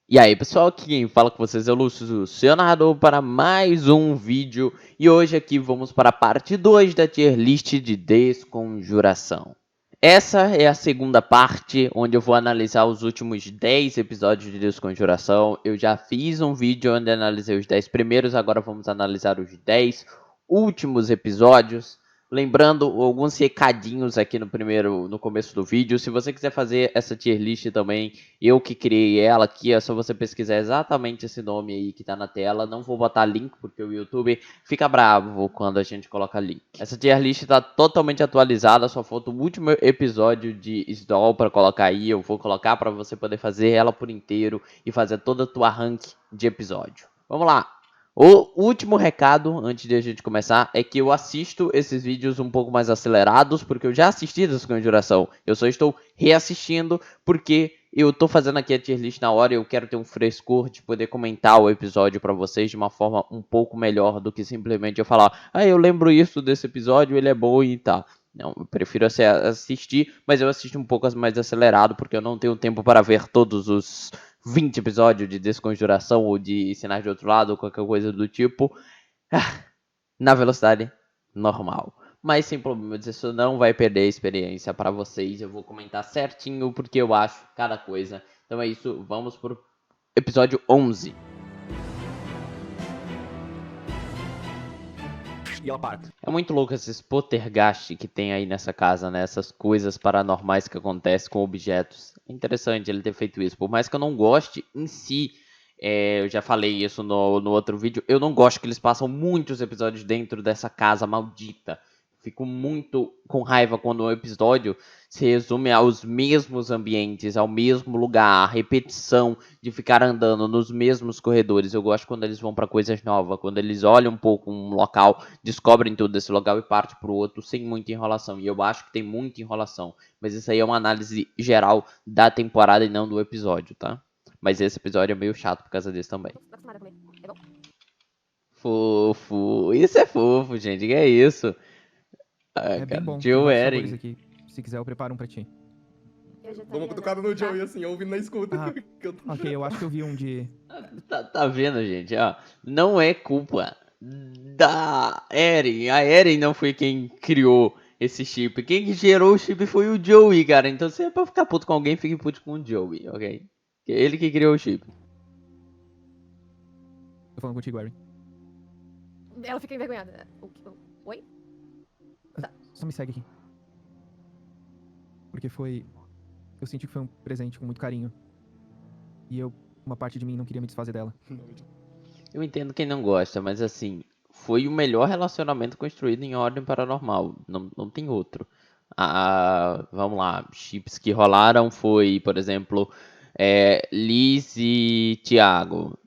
E aí pessoal, aqui quem fala com vocês é o Lúcio, seu narrador, para mais um vídeo. E hoje aqui vamos para a parte 2 da tier list de Desconjuração. Essa é a segunda parte, onde eu vou analisar os últimos 10 episódios de Desconjuração. Eu já fiz um vídeo onde analisei os 10 primeiros, agora vamos analisar os 10 últimos episódios. Lembrando alguns recadinhos aqui no começo do vídeo. Se você quiser fazer essa tier list também, eu que criei ela aqui, é só você pesquisar exatamente esse nome aí que tá na tela. Não vou botar link porque o YouTube fica bravo quando a gente coloca link. Essa tier list tá totalmente atualizada, só falta o último episódio de Sdoll para colocar aí. Eu vou colocar para você poder fazer ela por inteiro e fazer toda a tua rank de episódio. Vamos lá! O último recado, antes de a gente começar, é que eu assisto esses vídeos um pouco mais acelerados, porque eu já assisti Desconjuração. Eu só estou reassistindo, porque eu tô fazendo aqui a tier list na hora e eu quero ter um frescor de poder comentar o episódio para vocês de uma forma um pouco melhor do que simplesmente eu falar, eu lembro isso desse episódio, ele é bom e tal. Não, eu prefiro assistir, mas eu assisto um pouco mais acelerado, porque eu não tenho tempo para ver todos os 20 episódios de Desconjuração ou de Sinais de Outro Lado ou qualquer coisa do tipo na velocidade normal. Mas sem problemas, isso não vai perder a experiência para vocês. Eu vou comentar certinho porque eu acho cada coisa. Então é isso, vamos pro episódio 11. E ela para. É muito louco esses poltergeist que tem aí nessa casa, né? Essas coisas paranormais que acontecem com objetos. É interessante ele ter feito isso. Por mais que eu não goste em si, eu já falei isso no outro vídeo, eu não gosto que eles passam muitos episódios dentro dessa casa maldita. Fico muito com raiva quando um episódio se resume aos mesmos ambientes, ao mesmo lugar, a repetição de ficar andando nos mesmos corredores. Eu gosto quando eles vão para coisas novas, quando eles olham um pouco um local, descobrem tudo desse local e partem para o outro sem muita enrolação. E eu acho que tem muita enrolação, mas isso aí é uma análise geral da temporada e não do episódio, tá? Mas esse episódio é meio chato por causa disso também. Fofo. Isso é fofo, gente. Que é isso? É bem bom, tem Joe vários sabores Eren. aqui. Se quiser, eu preparo um pra ti. Dou uma cutucada no Joey assim, ouvindo na escuta. Ah, ok, eu acho que eu vi um de... Tá vendo, gente? Ó, não é culpa da Eren. A Eren não foi quem criou esse chip. Quem gerou o chip foi o Joey, cara. Então se é pra ficar puto com alguém, fique puto com o Joey, ok? É ele que criou o chip. Tô falando contigo, Eren. Ela fica envergonhada. Oi? Só me segue aqui. Porque foi... Eu senti que foi um presente com muito carinho. E uma parte de mim não queria me desfazer dela. Eu entendo quem não gosta, mas assim, foi o melhor relacionamento construído em Ordem Paranormal. Não tem outro. Vamos lá, chips que rolaram foi, por exemplo, Liz e Thiago.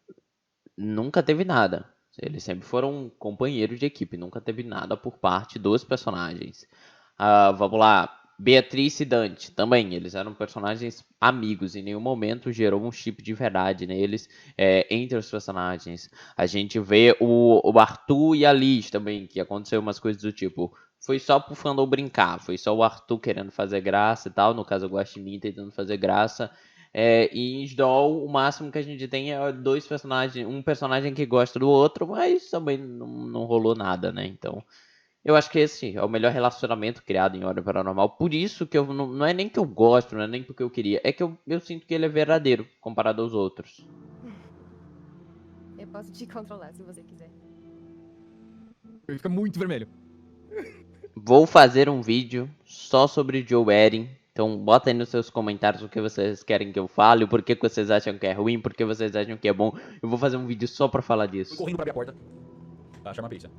Nunca teve nada. Eles sempre foram companheiros de equipe, nunca teve nada por parte dos personagens. Vamos lá, Beatriz e Dante também, eles eram personagens amigos, em nenhum momento gerou um chip de verdade neles entre os personagens. A gente vê o Arthur e a Liz também, que aconteceu umas coisas do tipo, foi só pro fandom brincar, foi só o Arthur querendo fazer graça e tal, no caso o Guaxinim tentando fazer graça. E em Sdoll, o máximo que a gente tem é dois personagens, um personagem que gosta do outro, mas também não rolou nada, né? Então, eu acho que esse é o melhor relacionamento criado em Ordem Paranormal. Por isso que eu não é nem que eu gosto, não é nem porque eu queria, é que eu sinto que ele é verdadeiro comparado aos outros. Eu posso te controlar se você quiser. Ele fica muito vermelho. Vou fazer um vídeo só sobre Joe Eren. Então bota aí nos seus comentários o que vocês querem que eu fale, o porquê que vocês acham que é ruim, por que vocês acham que é bom. Eu vou fazer um vídeo só pra falar disso. Fui correndo pra abrir a porta. Pra chamar a perícia.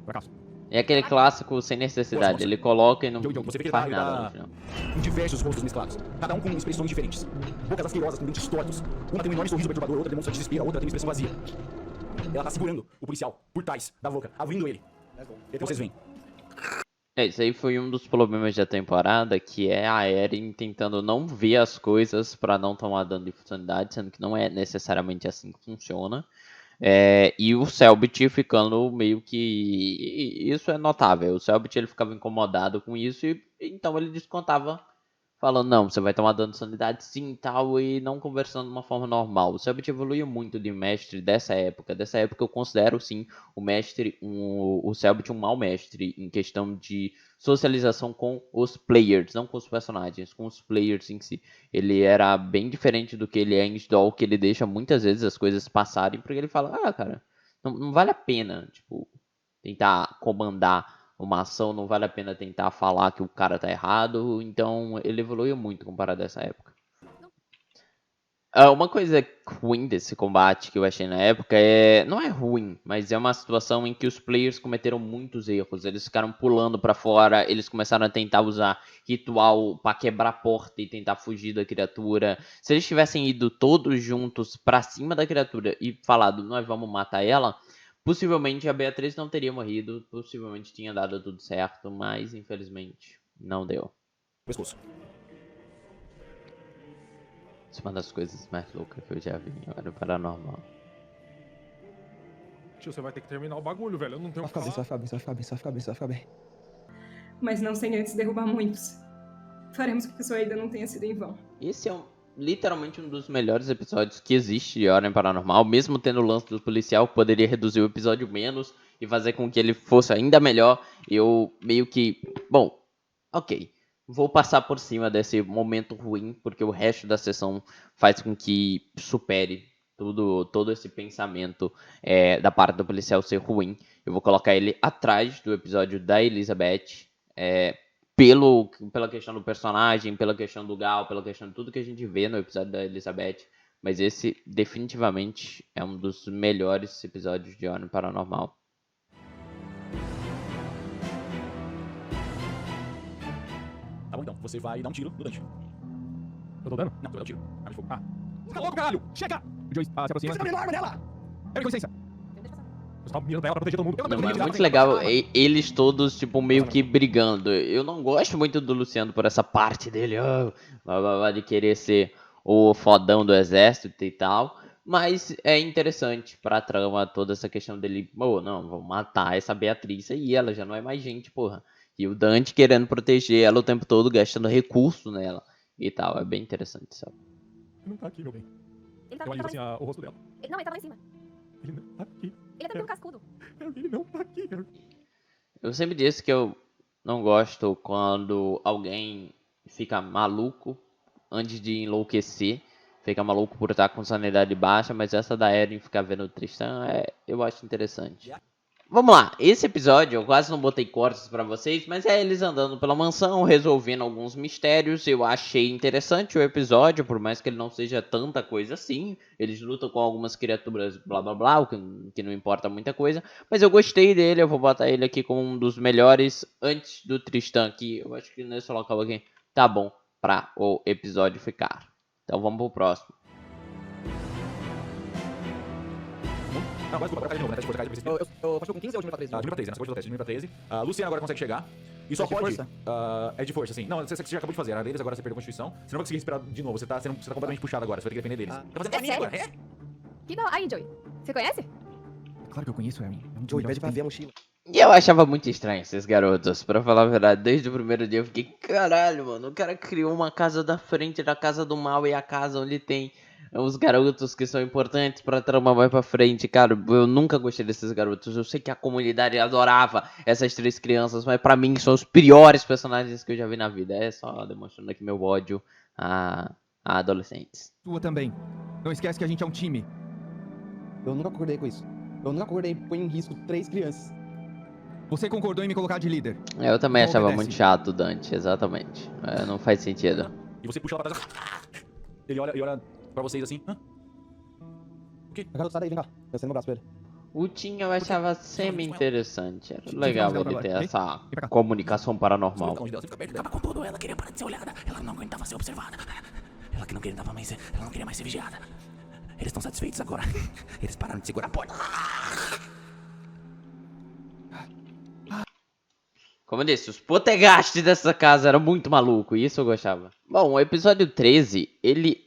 Pra cá. É aquele clássico sem necessidade, ele coloca e não Joey, você vê que faz ele nada tá no final. em diversos rostos mesclados, cada um com expressões diferentes. Bocas asquerosas com dentes tortos. Uma tem um enorme sorriso perturbador, outra demonstra desespero, a outra tem uma expressão vazia. Ela tá segurando o policial por trás da boca, abrindo ele. Então vocês veem. Isso aí foi um dos problemas da temporada, que é a Eren tentando não ver as coisas pra não tomar dano de funcionalidade, sendo que não é necessariamente assim que funciona. E o Selbit ficando meio que... Isso é notável. O Selbit ele ficava incomodado com isso e então ele descontava falando, não, você vai tomar dano de sanidade sim e tal, e não conversando de uma forma normal. O Cellbit evoluiu muito de mestre dessa época. Dessa época eu considero, sim, o Cellbit um mau mestre em questão de socialização com os players, não com os personagens, com os players em si. Ele era bem diferente do que ele é em Sdol, que ele deixa muitas vezes as coisas passarem, porque ele fala, cara, não vale a pena, tipo, tentar comandar uma ação, não vale a pena tentar falar que o cara tá errado, então ele evoluiu muito comparado a essa época. Uma coisa ruim desse combate que eu achei na época não é ruim, mas é uma situação em que os players cometeram muitos erros. Eles ficaram pulando pra fora, eles começaram a tentar usar ritual pra quebrar a porta e tentar fugir da criatura. Se eles tivessem ido todos juntos pra cima da criatura e falado, nós vamos matar ela, possivelmente a Beatriz não teria morrido, possivelmente tinha dado tudo certo, mas infelizmente não deu. Pescoço. Isso é uma das coisas mais loucas que eu já vi em Hora Paranormal. Tio, você vai ter que terminar o bagulho, velho. Eu não tenho o que Vai falar. ficar bem, vai ficar bem, vai ficar bem, vai ficar bem. Mas não sem antes derrubar muitos. Faremos com que sua ida não tenha sido em vão. Esse é literalmente um dos melhores episódios que existe de Hora Paranormal, mesmo tendo o lance do policial, que poderia reduzir o episódio menos e fazer com que ele fosse ainda melhor. Eu meio que... Bom, ok. Vou passar por cima desse momento ruim, porque o resto da sessão faz com que supere todo esse pensamento da parte do policial ser ruim. Eu vou colocar ele atrás do episódio da Elizabeth, pela questão do personagem, pela questão do Gal, pela questão de tudo que a gente vê no episódio da Elizabeth. Mas esse definitivamente é um dos melhores episódios de Hora Paranormal. Tá bom, então. Você vai dar um tiro no Dante. Eu tô dando? Não, tu vai dar um tiro. Arma de fogo. Fica louco, caralho! Chega! O Joey se aproxima. Você tá abrindo a arma nela! Com licença. Você tá mirando pra ela pra proteger todo mundo. Eu também Não, vou é proteger muito ela. legal eles todos, tipo, meio que brigando. Eu não gosto muito do Luciano por essa parte dele, de querer ser o fodão do exército e tal. Mas é interessante pra trama toda essa questão dele, não, vamos matar essa Beatriz aí, ela já não é mais gente, porra. E o Dante querendo proteger ela o tempo todo, gastando recurso nela e tal. É bem interessante, sabe? Ele não tá aqui, meu bem. Ele tá Eu ele analiso tava assim o rosto dela. Não, ele tava lá em cima. Ele não tá aqui. Ele até tem um cascudo. Ele não tá aqui. Eu sempre disse que eu não gosto quando alguém fica maluco antes de enlouquecer. Fica maluco por estar com sanidade baixa, mas essa da Eren ficar vendo o Tristan, eu acho interessante. Vamos lá, esse episódio eu quase não botei cortes pra vocês, mas é eles andando pela mansão, resolvendo alguns mistérios. Eu achei interessante o episódio, por mais que ele não seja tanta coisa assim. Eles lutam com algumas criaturas blá blá blá, o que não importa muita coisa. Mas eu gostei dele, eu vou botar ele aqui como um dos melhores antes do Tristan aqui. Eu acho que nesse local aqui tá bom pra o episódio ficar. Então vamos pro próximo. Não, agora desculpa, agora cai de novo, né? Tá de força, cai de princípio. Eu faço com 15 ou de nível 13? De nível 13, né? Você pode de nível 13. A Luciana agora consegue chegar. E só É de pode. força? É de força, sim. Não, você já acabou de fazer. A deles agora você perdeu a Constituição. Você não vai conseguir respirar de novo. Você tá completamente puxado agora. Você vai ter que depender deles. Tá fazendo caminho agora, é? Que da... Aí, Joey. Você conhece? Claro que eu conheço, Aaron. É um dos Joey, melhores pede pra que ver a mochila. E eu achava muito estranho esses garotos, pra falar a verdade. Desde o primeiro dia eu fiquei, caralho, mano. O cara criou uma casa da frente da casa do mal e a casa onde tem os garotos que são importantes pra trama mais pra frente. Cara, eu nunca gostei desses garotos. Eu sei que a comunidade adorava essas três crianças, mas pra mim são os piores personagens que eu já vi na vida. É só demonstrando aqui meu ódio a adolescentes. Sua também. Não esquece que a gente é um time. Eu nunca concordei com isso. Eu nunca concordei em pôr em risco 3 crianças. Você concordou em me colocar de líder. Eu também Então achava obedece. muito chato o Dante, exatamente. Não faz sentido. E você puxa ela pra trás. Ele olha pra vocês assim. Hã? Garoto, sai daí, vem cá. Eu sei no braço pra ele. O Tim eu achava semi-interessante. Era Sim, legal vamos ele lá, ter ok? essa Vem pra cá. comunicação paranormal. Você fica perto dela. Acaba com tudo. Ela queria parar de ser olhada. Ela não aguentava ser observada. Ela que não aguentava mais ela não queria mais ser vigiada. Eles estão satisfeitos agora. Eles pararam de segurar a porta. Como eu disse, os potegastes dessa casa eram muito maluco, e isso eu gostava. Bom, o episódio 13, ele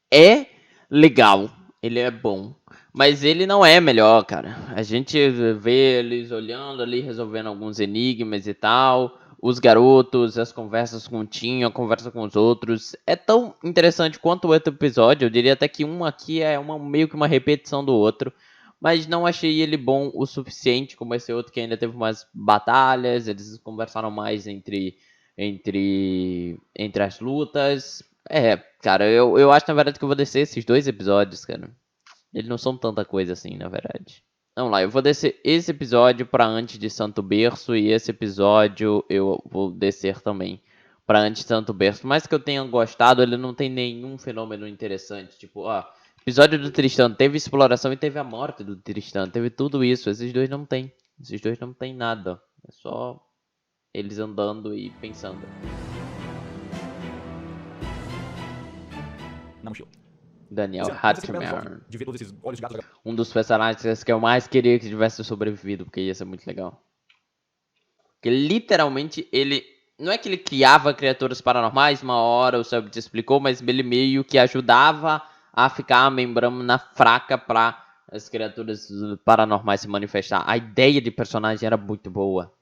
é legal, ele é bom, mas ele não é melhor, cara. A gente vê eles olhando ali, resolvendo alguns enigmas e tal. os garotos, as conversas com o Tim, a conversa com os outros. É tão interessante quanto o outro episódio. Eu diria até que um aqui é meio que uma repetição do outro. Mas não achei ele bom o suficiente, como esse outro que ainda teve umas batalhas. Eles conversaram mais entre as lutas. Cara, eu acho na verdade que eu vou descer esses 2 episódios, cara. Eles não são tanta coisa assim, na verdade. Vamos lá, eu vou descer esse episódio pra antes de Santo Berço e esse episódio eu vou descer também pra antes de Santo Berço. Mas que eu tenha gostado, ele não tem nenhum fenômeno interessante. Tipo, episódio do Tristan teve exploração e teve a morte do Tristan. Teve tudo isso. Esses 2 não tem. Esses 2 não tem nada. É só eles andando e pensando. Na mochila. Daniel Você pega no Hattimer. foco de ver todos esses olhos de gato. Um dos personagens que eu mais queria que tivesse sobrevivido, porque ia ser muito legal. Porque literalmente ele... Não é que ele criava criaturas paranormais, uma hora o Selby te explicou, mas ele meio que ajudava a ficar a membrana fraca pra as criaturas paranormais se manifestar. A ideia de personagem era muito boa.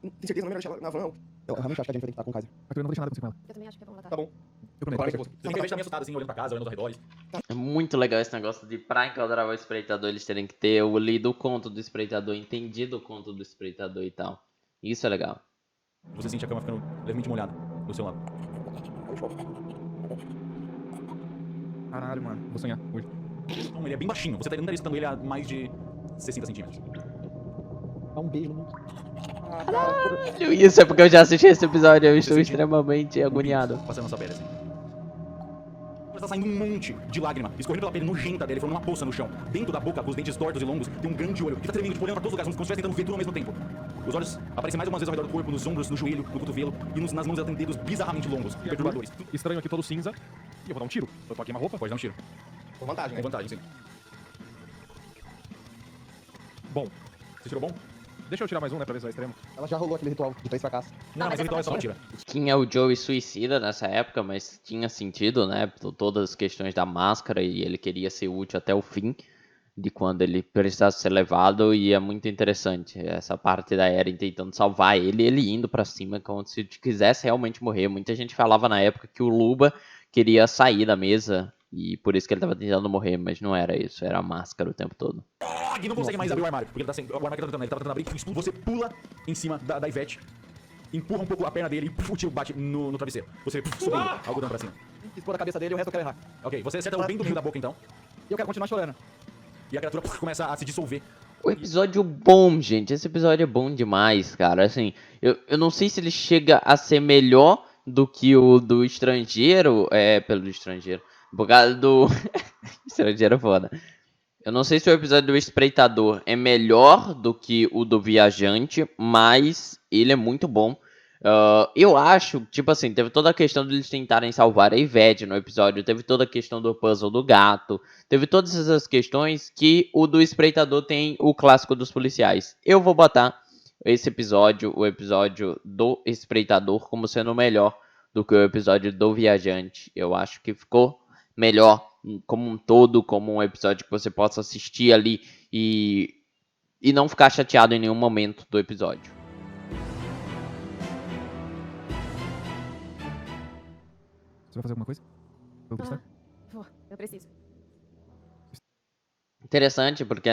Tem certeza? Não é melhor deixar ela na van, não. Eu realmente acho que a gente vai ter que estar com o Kaiser. Arthur, eu não vou deixar nada acontecer com ela. Eu também acho que é bom matar. Tá bom. Eu prometo. Claro que eu eu vou. Você fica meio assustado assim, olhando pra casa, olhando aos arredores. É muito legal esse negócio de pra enquadrar o espreitador eles terem que ter lido o conto do espreitador, entendido o conto do espreitador e tal. Isso é legal. Você sente a cama ficando levemente molhada do seu lado. Caralho, mano. Vou sonhar hoje. Então, ele é bem baixinho. Você não estaria escutando ele a mais de 60 centímetros. Dá um beijo no mundo. Isso é porque eu já assisti esse episódio, eu estou sente extremamente agoniado. Passando na sua pele assim. Mas tá saindo um monte de lágrima, escorrendo pela pele nojenta dele, formando uma poça no chão. Dentro da boca, com os dentes tortos e longos, tem um grande olho que tá tremendo, tipo, olhando pra todos os lugares, como se estivesse tentando ver tudo ao mesmo tempo. Os olhos aparecem mais algumas vezes ao redor do corpo, nos ombros, no joelho, no cotovelo, e nas mãos ela tem dedos bizarramente longos e perturbadores. Estranho aqui todo cinza. E eu vou dar um tiro. Eu tô aqui uma roupa. Pode dar um tiro. Com vantagem, Com né? vantagem, sim. Bom, Você tirou bom? deixa eu tirar mais um, né, pra ver se é extremo. Ela já rolou aquele ritual de 3 fracassos. Não, mas mas o ritual é só essa mentira. Tinha o Joey suicida nessa época, mas tinha sentido, né? Todas as questões da máscara e ele queria ser útil até o fim de quando ele precisasse ser levado, e é muito interessante essa parte da Eren tentando salvar ele indo pra cima como se quisesse realmente morrer. Muita gente falava na época que o Luba queria sair da mesa e por isso que ele tava tentando morrer, mas não era isso, era a máscara o tempo todo. E não consegue mais abrir o armário, porque ele tá sem, o armário que tá tentando, ele tava tentando abrir, você pula em cima da Ivete, empurra um pouco a perna dele e o tiro bate no travesseiro. Você subindo, algodão pra cima. Expor a cabeça dele e o resto eu quero errar. Ok, você acerta o bem do meio da boca então, E eu quero continuar chorando. e a criatura começa a se dissolver. O episódio bom, gente. Esse episódio é bom demais, cara. Assim, eu não sei se ele chega a ser melhor do que o do estrangeiro. Pelo estrangeiro. Por causa do. Estrangeiro é foda. Eu não sei se o episódio do espreitador é melhor do que o do viajante, mas ele é muito bom. Eu acho, tipo assim, teve toda a questão de eles tentarem salvar a Ivete no episódio, teve toda a questão do puzzle do gato, teve todas essas questões que o do espreitador tem o clássico dos policiais. Eu vou botar esse episódio, o episódio do espreitador, como sendo melhor do que o episódio do viajante. Eu acho que ficou melhor como um todo, como um episódio que você possa assistir ali e não ficar chateado em nenhum momento do episódio. Você vai fazer alguma coisa? Eu Ah, pô, eu preciso. Interessante, porque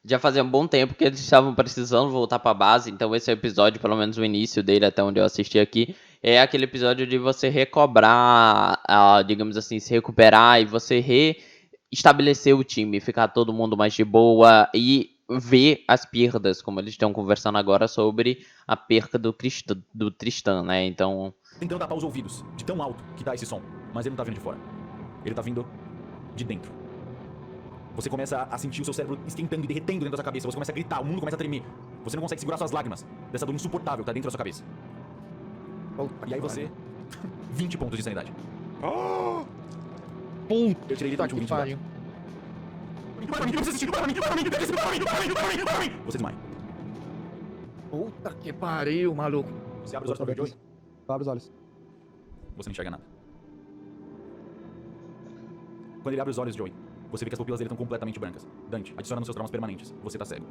já fazia um bom tempo que eles estavam precisando voltar pra base, então esse episódio, pelo menos o início dele, até onde eu assisti aqui, é aquele episódio de você recobrar, digamos assim, se recuperar e você reestabelecer o time, ficar todo mundo mais de boa e ver as perdas, como eles estão conversando agora sobre a perca do Tristan, né? Então, Tentando tapar os ouvidos, de tão alto que tá esse som, mas ele não tá vindo de fora. Ele tá vindo de dentro. Você começa a sentir o seu cérebro esquentando e derretendo dentro da sua cabeça. Você começa a gritar, o mundo começa a tremer. Você não consegue segurar suas lágrimas dessa dor insuportável que tá dentro da sua cabeça. E aí você... 20 pontos de sanidade. Eu tirei literalmente um 20 de sanidade. Você desmaia. Puta que pariu, maluco. Você abre os olhos pra ver o Joey. Abre os olhos. Você não enxerga nada. Quando ele abre os olhos, Joey, você vê que as pupilas dele estão completamente brancas. Dante, adiciona nos seus traumas permanentes. Você tá cego.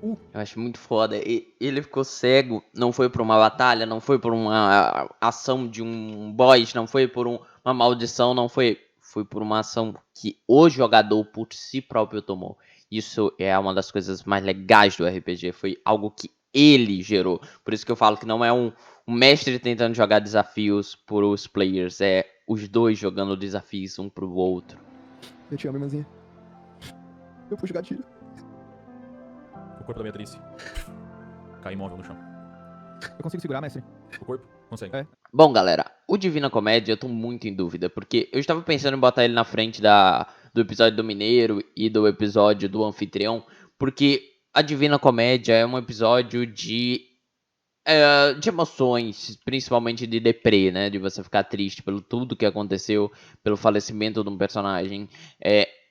Eu acho muito foda. Ele ficou cego, não foi por uma batalha, não foi por uma ação de um boss, não foi por uma maldição, não foi. Foi por uma ação que o jogador por si próprio tomou. Isso é uma das coisas mais legais do RPG. Foi algo que ele gerou. Por isso que eu falo que não é um mestre tentando jogar desafios por os players. É os dois jogando desafios um pro outro. Eu te amo, irmãzinha. Eu fui jogar tiro. O corpo da Beatriz cai imóvel no chão. Eu consigo segurar, mestre? O corpo? Consegue. É. Bom, galera, o Divina Comédia eu tô muito em dúvida, porque eu estava pensando em botar ele na frente do episódio do Mineiro e do episódio do Anfitrião, porque a Divina Comédia é um episódio de emoções, principalmente de deprê, né? De você ficar triste pelo tudo que aconteceu, pelo falecimento de um personagem.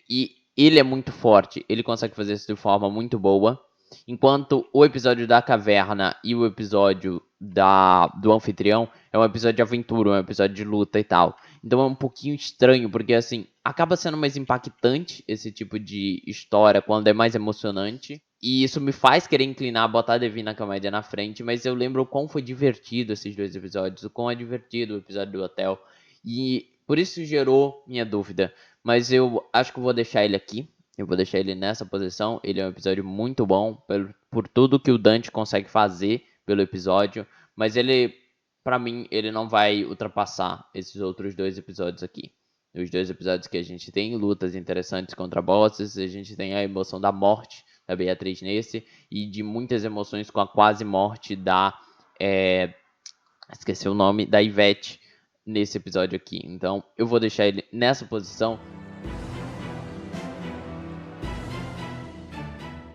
E ele é muito forte, ele consegue fazer isso de forma muito boa. Enquanto o episódio da caverna e o episódio do anfitrião é um episódio de aventura, um episódio de luta e tal. Então é um pouquinho estranho, porque assim, acaba sendo mais impactante esse tipo de história quando é mais emocionante. E isso me faz querer inclinar, botar a Divina Comédia na frente, mas eu lembro o quão foi divertido esses dois episódios, o quão é divertido o episódio do hotel. E por isso gerou minha dúvida. Mas eu acho que eu vou deixar ele aqui. Eu vou deixar ele nessa posição. Ele é um episódio muito bom por tudo que o Dante consegue fazer pelo episódio. Mas ele, pra mim, ele não vai ultrapassar esses outros dois episódios aqui. Os dois episódios que a gente tem lutas interessantes contra bosses. A gente tem a emoção da morte da Beatriz nesse. E de muitas emoções com a quase morte da... esqueci o nome. Da Ivete nesse episódio aqui. Então eu vou deixar ele nessa posição.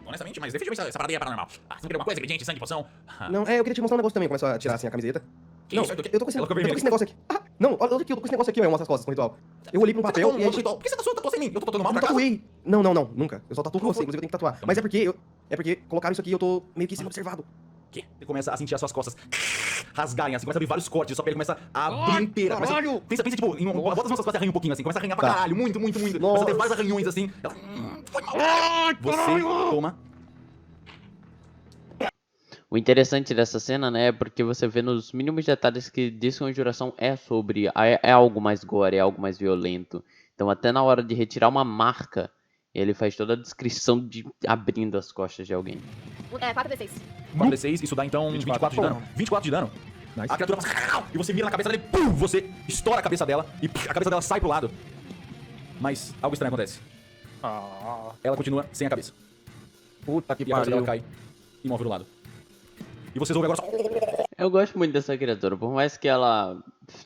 Honestamente, mas definitivamente essa parada aí é paranormal. Você não queria alguma coisa? Ingrediente, sangue, poção? Não, eu queria te mostrar um negócio também. Começou a tirar assim a camiseta. Que Não, isso? eu tô com esse, Ela ficou eu tô com esse negócio aqui. Não, olha aqui, eu tô com esse negócio aqui, ó, eu mostro as costas com o ritual. Eu olhei pra um papel e aí... Por que você tatuou sem mim? Eu tô tatuando mal Eu pra casa? tatuei. Não, nunca. Eu só tatuo com você, inclusive eu tenho que tatuar. Mas é porque colocaram isso aqui e eu tô meio que sendo observado. Que? Você começa a sentir as suas costas rasgarem, assim, começa a abrir vários cortes, sua pele começa a abrir inteira. Caralho! Pensa tipo, bota as suas costas e arranha um pouquinho, assim, começa a arranhar pra caralho, muito. Começa a ter vários arranhões, assim. Ela, foi mal. Você toma. O interessante dessa cena, né, é porque você vê nos mínimos detalhes que Desconjuração é sobre, é algo mais gore, é algo mais violento. Então até na hora de retirar uma marca, ele faz toda a descrição de abrindo as costas de alguém. 4d6. 4d6, isso dá então 24 de dano. 24 de dano. Nice. A criatura faz... E você vira na cabeça dele, pum, você estoura a cabeça dela e a cabeça dela sai pro lado. Mas algo estranho acontece. Ela continua sem a cabeça. Puta que E a cabeça dela pariu. cai imóvel do lado. E vocês ouvem agora só... Eu gosto muito dessa criatura, por mais que ela,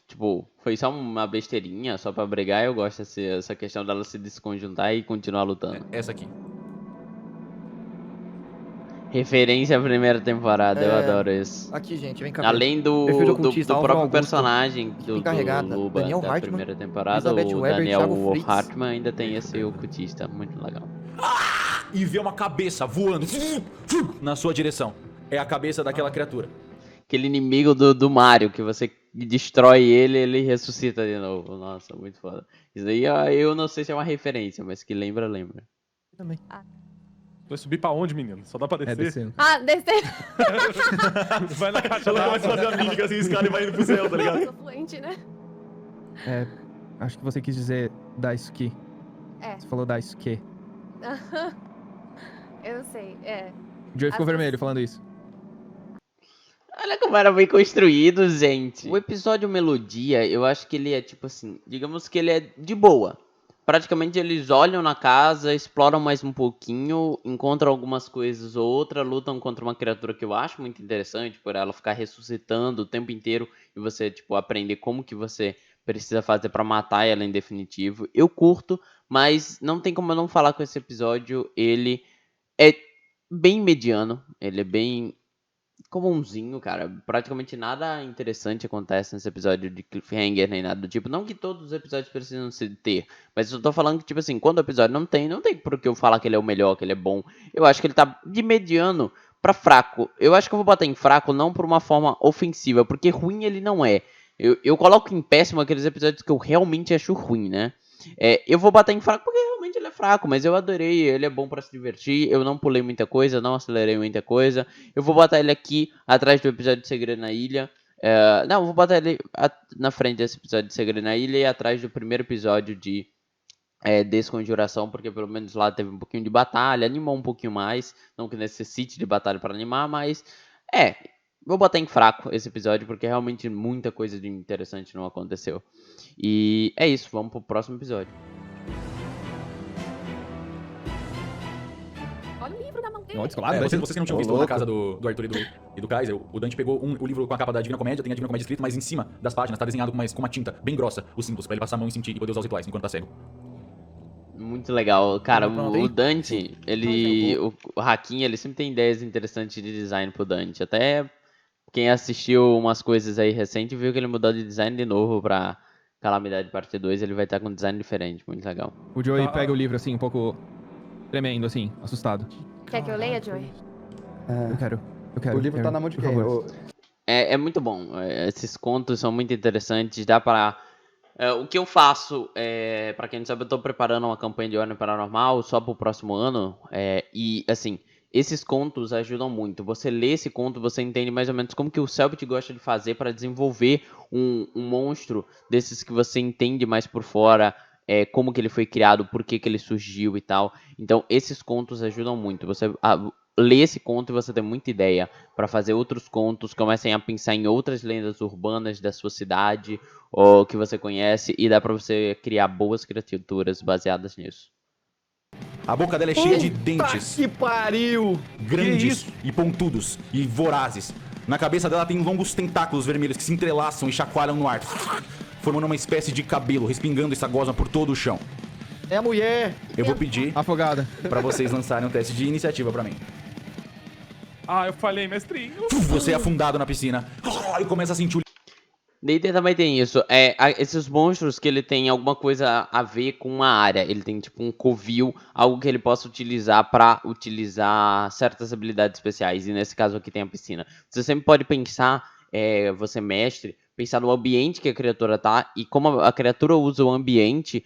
tipo, foi só uma besteirinha, só pra brigar, eu gosto dessa questão dela se desconjuntar e continuar lutando. Essa aqui. Referência à primeira temporada, eu adoro isso. Aqui, gente, vem cá. Além Perfil de do ocultista, Álvaro próprio Augusto, personagem do encarregada, Luba Daniel da Hartmann, primeira temporada, Elizabeth o Weber e Daniel Thiago Fritz. Hartmann ainda tem esse ocultista, muito legal. E vê uma cabeça voando na sua direção. É a cabeça daquela criatura. Aquele inimigo do Mario, que você destrói ele ressuscita de novo. Nossa, muito foda. Isso aí eu não sei se é uma referência, mas que lembra. Também. Vai subir pra onde, menino? Só dá pra descer? Descendo. Ah, descer. Vai na caixa Ela d'água. começa a fazer a mímica assim, escala e vai indo pro céu, tá ligado? Sou fluente, né? Acho que você quis dizer Daisuke. É. Você falou Daisuke. Eu sei, O Joey ficou As vermelho falando isso. Olha como era bem construído, gente. O episódio Melodia, eu acho que ele é tipo assim, digamos que ele é de boa. Praticamente eles olham na casa, exploram mais um pouquinho, encontram algumas coisas ou outra, lutam contra uma criatura que eu acho muito interessante, por ela ficar ressuscitando o tempo inteiro e você, tipo, aprender como que você precisa fazer pra matar ela em definitivo. Eu curto, mas não tem como eu não falar com esse episódio. Ele é bem mediano, ele é bem comumzinho, cara. Praticamente nada interessante acontece nesse episódio de cliffhanger nem nada do tipo. Não que todos os episódios precisam se ter, mas eu tô falando que, tipo assim, quando o episódio não tem por que eu falar que ele é o melhor, que ele é bom. Eu acho que ele tá de mediano pra fraco. Eu acho que eu vou botar em fraco não por uma forma ofensiva, porque ruim ele não é. Eu coloco em péssimo aqueles episódios que eu realmente acho ruim, né? Eu vou botar em fraco porque realmente ele é é fraco, mas eu adorei. Ele é bom pra se divertir. Eu não pulei muita coisa, não acelerei muita coisa. Eu vou botar ele aqui atrás do episódio de Segredo na Ilha. Não, vou botar ele na frente desse episódio de Segredo na Ilha e atrás do primeiro episódio de Desconjuração, porque pelo menos lá teve um pouquinho de batalha, animou um pouquinho mais. Não que necessite de batalha pra animar, mas vou botar em fraco esse episódio, porque realmente muita coisa de interessante não aconteceu. E é isso, vamos pro próximo episódio. Olha o livro na mão dele. Não, descolado, Vocês que não tinham visto na casa do Arthur e do Kaiser, o Dante pegou o livro com a capa da Divina Comédia, tem a Divina Comédia escrito, mas em cima das páginas tá desenhado com uma tinta bem grossa, os símbolos, pra ele passar a mão e sentir e poder usar os rituais enquanto tá cego. Muito legal. Cara, Pronto, o hein? Dante, o Hakim, ele sempre tem ideias interessantes de design pro Dante. Até quem assistiu umas coisas aí recente viu que ele mudou de design de novo pra Calamidade Parte 2. Ele vai estar com um design diferente, muito legal. O Joey pega o livro assim, um pouco tremendo, assim, assustado. Quer que eu leia, Joey? Eu quero. O livro tá na mão de por quem? favor. É muito bom. Esses contos são muito interessantes. Dá pra... o que eu faço, pra quem não sabe, eu tô preparando uma campanha de Ordem Paranormal só pro próximo ano. E, assim, esses contos ajudam muito. Você lê esse conto, você entende mais ou menos como que o Selbit gosta de fazer para desenvolver um monstro desses que você entende mais por fora, como que ele foi criado, por que ele surgiu e tal. Então, esses contos ajudam muito. Você lê esse conto e você tem muita ideia para fazer outros contos, comecem a pensar em outras lendas urbanas da sua cidade ou que você conhece, e dá para você criar boas criaturas baseadas nisso. A boca dela é cheia de dentes. Que pariu! Grandes e pontudos e vorazes. Na cabeça dela tem longos tentáculos vermelhos que se entrelaçam e chacoalham no ar, formando uma espécie de cabelo, respingando essa gosma por todo o chão. É a mulher! Eu vou pedir Afogada. pra vocês lançarem um teste de iniciativa pra mim. Ah, eu falei, mestrinho. Você é afundado na piscina e começa a sentir o D&D também tem isso. Esses monstros que ele tem alguma coisa a ver com uma área. Ele tem tipo um covil, algo que ele possa utilizar para utilizar certas habilidades especiais. E nesse caso aqui tem a piscina. Você sempre pode pensar, você mestre, pensar no ambiente que a criatura tá e como a criatura usa o ambiente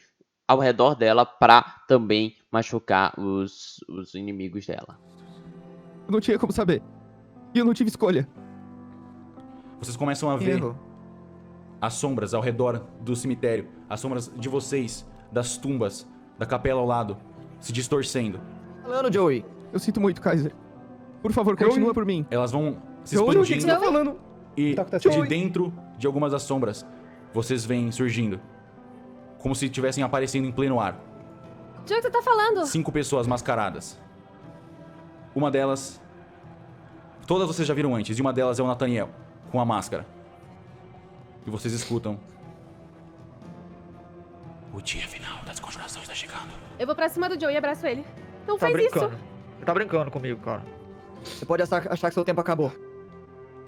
ao redor dela para também machucar os inimigos dela. Eu não tinha como saber. E eu não tive escolha. Vocês começam a ver Erro. as sombras ao redor do cemitério, as sombras de vocês, das tumbas, da capela ao lado, se distorcendo. Falando, Joey. Eu sinto muito, Kaiser. Por favor, Joey. continua por mim. Elas vão se Joey, o que você expandindo tá falando? e tá acontecendo? de dentro de algumas das sombras, vocês veem surgindo, como se estivessem aparecendo em pleno ar. De onde você tá falando? 5 pessoas mascaradas. Uma delas, todas vocês já viram antes, e uma delas é o Nathaniel, com a máscara. E vocês escutam: o dia final da desconjuração está chegando. Eu vou pra cima do Joey e abraço ele. Não Tá faz brincando. isso. Você tá brincando comigo, cara. Você pode achar que seu tempo acabou.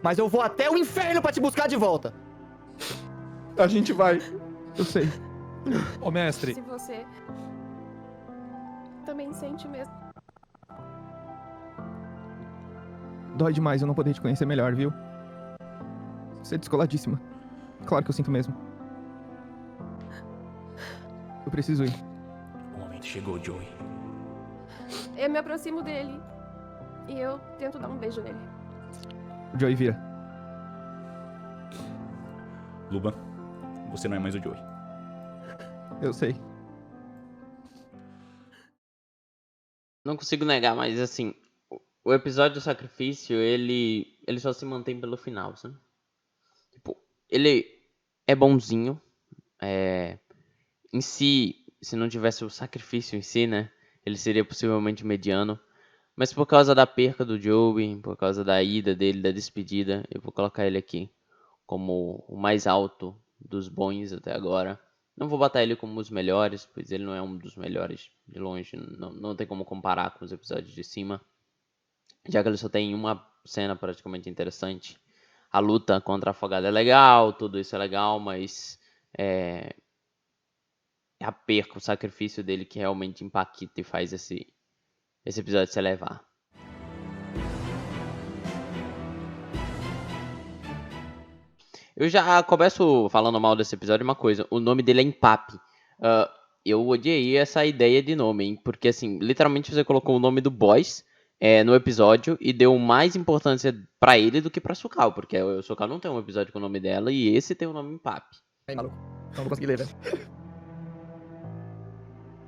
Mas eu vou até o inferno pra te buscar de volta. A gente vai. Eu sei. Ô, mestre, Se você também sente mesmo. Dói demais eu não poder te conhecer melhor, viu? Você é descoladíssima. Claro que eu sinto mesmo. Eu preciso ir. O momento chegou, Joey. Eu me aproximo dele e eu tento dar um beijo nele. O Joey vira. Luba, você não é mais o Joey. Eu sei. Não consigo negar, mas assim, o episódio do sacrifício, ele só se mantém pelo final, sabe? Tipo, ele é bonzinho. Em si, se não tivesse o sacrifício em si, né? Ele seria possivelmente mediano. Mas por causa da perca do Joey, por causa da ida dele, da despedida, eu vou colocar ele aqui como o mais alto dos bons até agora. Não vou botar ele como os melhores, pois ele não é um dos melhores de longe. Não tem como comparar com os episódios de cima. Já que ele só tem uma cena praticamente interessante. A luta contra a afogada é legal, tudo isso é legal, mas é a perca, o sacrifício dele que realmente impacta e faz esse episódio se elevar. Eu já começo falando mal desse episódio uma coisa. O nome dele é Impape. eu odiei essa ideia de nome, hein? Porque, assim, literalmente você colocou o nome do boss no episódio e deu mais importância pra ele do que pra Sukal, porque o Sukal não tem um episódio com o nome dela e esse tem o nome Impap. Aí, maluco. Não vou conseguir ler, velho.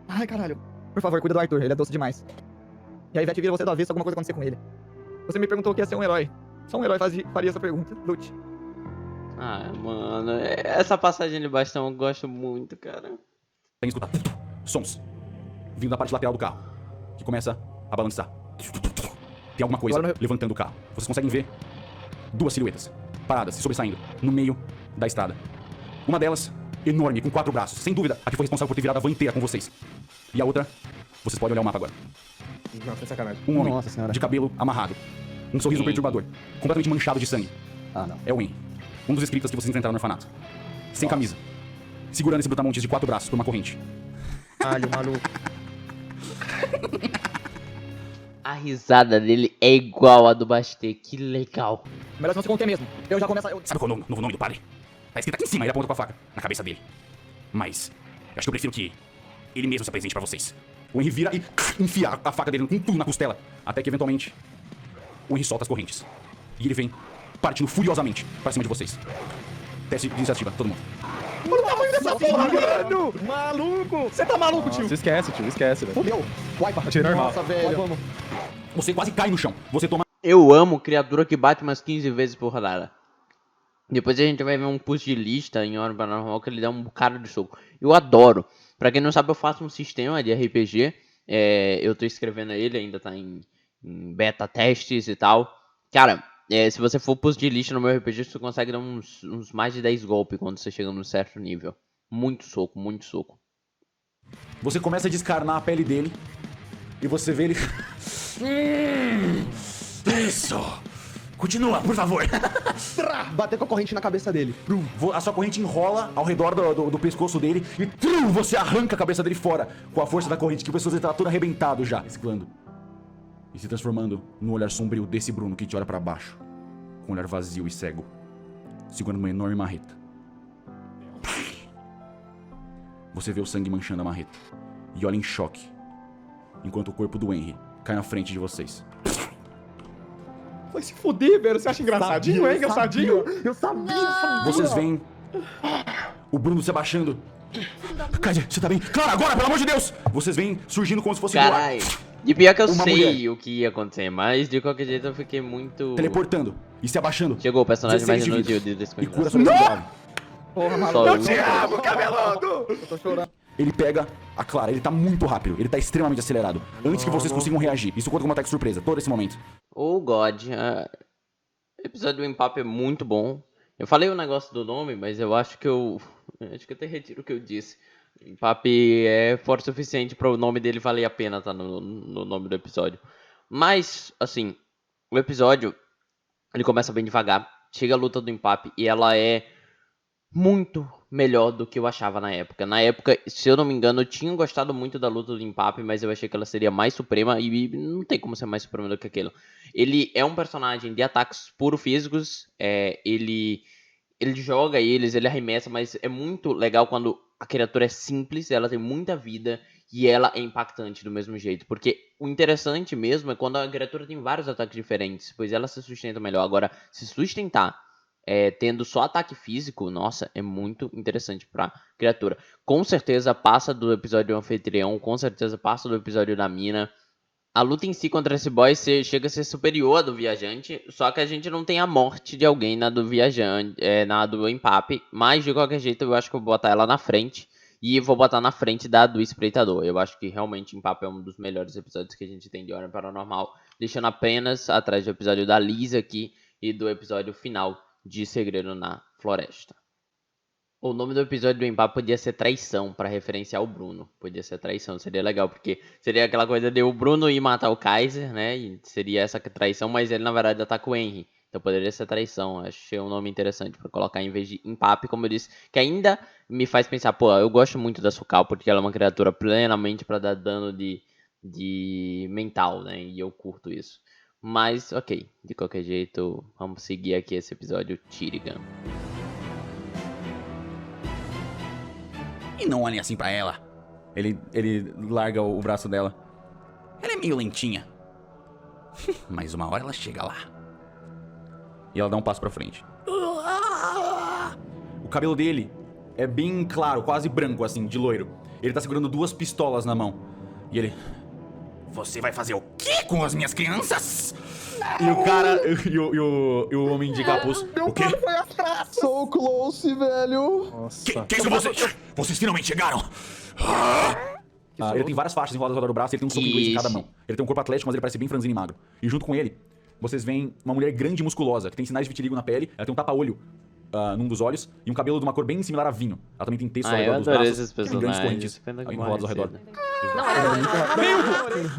Ai, caralho. Por favor, cuida do Arthur, ele é doce demais. E a Ivete vira você do avesso se alguma coisa acontecer com ele. Você me perguntou o que é ser um herói. Só um herói faria essa pergunta. Lute. Ah, mano, essa passagem de bastão eu gosto muito, cara. Tem que escutar sons vindo da parte lateral do carro, que começa a balançar. Tem alguma coisa levantando o carro. Vocês conseguem ver duas silhuetas paradas, se sobressaindo, no meio da estrada. Uma delas, enorme, com 4 braços. Sem dúvida, a que foi responsável por ter virado a van inteira com vocês. E a outra, vocês podem olhar o mapa agora. Nossa, é sacanagem. Um homem Nossa senhora. de cabelo amarrado. Um sorriso perturbador. Completamente manchado de sangue. Ah, não. É o Henry. Um dos escritas que vocês enfrentaram no orfanato. Sem camisa. Segurando esse brutamontes de 4 braços por uma corrente. Caralho, maluco. A risada dele é igual a do Bastê, que legal. Melhor se não se conter mesmo. Eu já começo a... Sabe qual é o novo nome do padre? Tá escrito aqui em cima, ele aponta com a faca, na cabeça dele. Mas, eu acho que eu prefiro que ele mesmo se apresente pra vocês. O Henry vira e enfia a faca dele com tudo na costela. Até que, eventualmente, o Henry solta as correntes. E ele vem partindo furiosamente pra cima de vocês. Teste de iniciativa, todo mundo. Mano! Maluco! Você tá maluco, tio? Se esquece, tio, esquece, velho. Fudeu. Wipa. Achei normal. Nossa, velho. Vamos. Você quase cai no chão. Você toma Eu amo criatura que bate umas 15 vezes por rodada. Depois a gente vai ver um pugilista em Hora Paranormal que ele dá um bocado de soco. Eu adoro. Pra quem não sabe, eu faço um sistema de RPG. Eu tô escrevendo ele, ainda tá em beta testes e tal. Cara, se você for pugilista no meu RPG, você consegue dar uns mais de 10 golpes quando você chega num certo nível. Muito soco, muito soco. Você começa a descarnar a pele dele. E você vê ele... Isso! Continua, por favor. Bater com a corrente na cabeça dele. A sua corrente enrola ao redor do pescoço dele e você arranca a cabeça dele fora com a força da corrente, que o pessoal está todo arrebentado já, esquivando. E se transformando no olhar sombrio desse Bruno que te olha pra baixo, com um olhar vazio e cego, segurando uma enorme marreta. Você vê o sangue manchando a marreta e olha em choque, enquanto o corpo do Henry cai na frente de vocês. Vai se fuder, velho. Você acha engraçadinho? É engraçadinho? Eu sabia. Vocês veem o Bruno se abaixando. Cádia, você tá bem? Clara, agora, pelo amor de Deus! Vocês veem surgindo como se fosse do ar. Caralho. De pior que eu Uma sei mulher. o que ia acontecer, mas de qualquer jeito eu fiquei muito... Teleportando e se abaixando. Chegou o personagem mais 16 de inútil vida. desse E cura sua conjunto. grave. Porra, Só maluco. eu Te amo, cabeludo! Eu tô chorando. Ele pega a Clara, ele tá muito rápido, ele tá extremamente acelerado. Antes que vocês consigam reagir. Isso conta como um ataque surpresa, todo esse momento. Oh God, o episódio do Empap é muito bom. Eu falei o negócio do nome, mas eu acho que eu até retiro o que eu disse. Empap é forte o suficiente para o nome dele valer a pena tá no nome do episódio. Mas, assim, o episódio ele começa bem devagar. Chega a luta do Empap e ela é muito melhor do que eu achava na época. Na época, se eu não me engano, eu tinha gostado muito da luta do Empap, mas eu achei que ela seria mais suprema e não tem como ser mais suprema do que aquilo. Ele é um personagem de ataques puro físicos, ele joga eles, ele arremessa, mas é muito legal quando a criatura é simples, ela tem muita vida e ela é impactante do mesmo jeito. Porque o interessante mesmo é quando a criatura tem vários ataques diferentes, pois ela se sustenta melhor. Agora, se sustentar tendo só ataque físico, nossa, é muito interessante pra criatura. Com certeza passa do episódio do anfitrião, com certeza passa do episódio da mina. A luta em si contra esse boss chega a ser superior à do viajante, só que a gente não tem a morte de alguém na do viajante, na do Empap, mas de qualquer jeito eu acho que eu vou botar ela na frente, e vou botar na frente da do Espreitador. Eu acho que realmente Empap é um dos melhores episódios que a gente tem de Hora Paranormal, deixando apenas atrás do episódio da Lisa aqui e do episódio final de Segredo na Floresta. O nome do episódio do Empap podia ser Traição, para referenciar o Bruno. Podia ser Traição, seria legal, porque seria aquela coisa de o Bruno ir matar o Kaiser, né? E seria essa traição, mas ele na verdade ataca o Henry. Então poderia ser Traição. Achei um nome interessante para colocar em vez de Empap, como eu disse. Que ainda me faz pensar, pô, eu gosto muito da Sukal, porque ela é uma criatura plenamente para dar dano de mental, né? E eu curto isso. Mas, ok, de qualquer jeito, vamos seguir aqui esse episódio Tirigan. E não olhem assim pra ela. Ele larga o braço dela. Ela é meio lentinha. Mas uma hora ela chega lá. E ela dá um passo pra frente. O cabelo dele é bem claro, quase branco, assim, de loiro. Ele tá segurando 2 pistolas na mão. E ele... Você vai fazer o quê com as minhas crianças? E o cara... E o homem de capuz... O quê? So close, velho. Nossa. Quem são vocês? Vocês finalmente chegaram! Ele tem várias faixas enroladas ao redor do braço e ele tem um soco inglês em cada mão. Ele tem um corpo atlético, mas ele parece bem franzino e magro. E junto com ele, vocês veem uma mulher grande e musculosa, que tem sinais de vitiligo na pele. Ela tem um tapa-olho num dos olhos e um cabelo de uma cor bem similar a vinho. Ela também tem texto ao redor dos braços, que tem grandes correntes enroladas ao redor.